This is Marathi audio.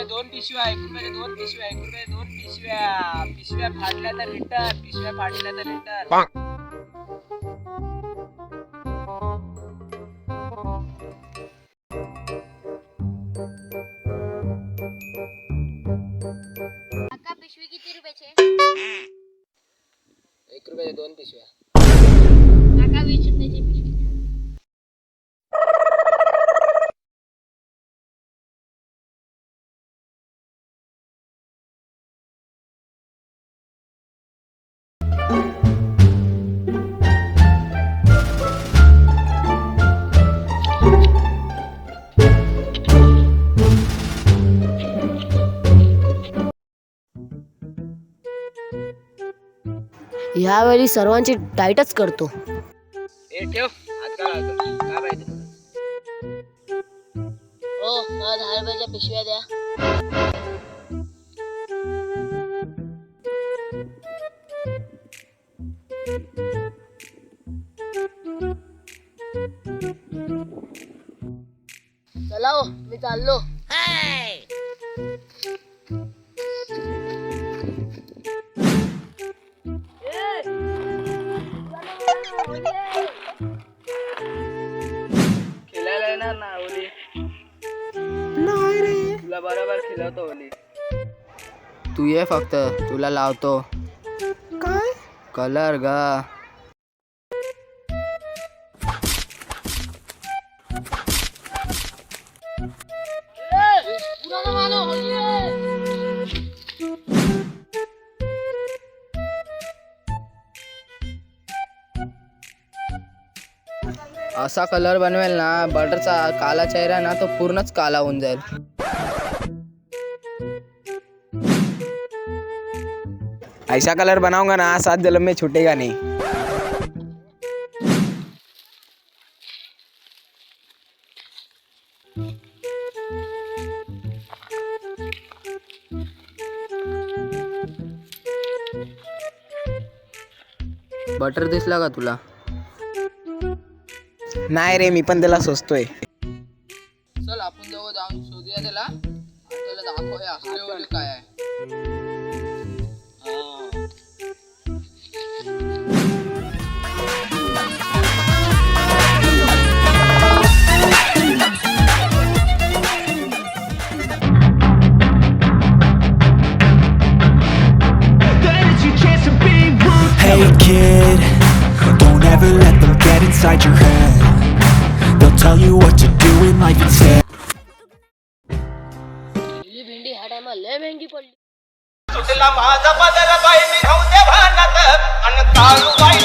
दोन पिशव्या, 1 रुपयाच्या 2 पिशव्या, 1 रुपयाच्या 2 पिशव्या. पिशव्या फाटल्या तर रिटर्न, पिशव्या फाटल्या तर रिटर्न. काका पिशवी किती रुपयाचे? 1 रुपयाच्या 2 पिशव्या. काका 20 रुपयाची पिशवी. यावेळी सर्वांची टाईटच करतो. ए ठेव, हात काढ आता. काय पाहिजे तुला? ओ मला 10 रुपयाच्या पिशव्या द्या. चला हो, मी चाललो. खेळायला येणार ना ओली? नाही रे, तुला बरोबर खेळवतो ओली. तू ये फक्त, तुला लावतो. काय? कलर ग. असा कलर बनवेल ना बटरचा काला चेहरा ना तो पूर्णच काला होऊन जाईल. ऐसा कलर बनाऊंगा ना 7 जन्म में छूटेगा नहीं. बटर दिसला का तुला? नाही रे, मी पण त्याला सोचतोय. चल आपण दोघं जाऊन शोधूया त्याला आणि त्याला दाखवूया असले वगैरे काय आहे. Hey kid, don't ever let them get inside your head. They'll tell you what to do in life instead. ही भेंडी ह्या टायमा लय महंगी पडली. सुटला माझा पदर बाई मी राहू दे भानात अन काळू बाई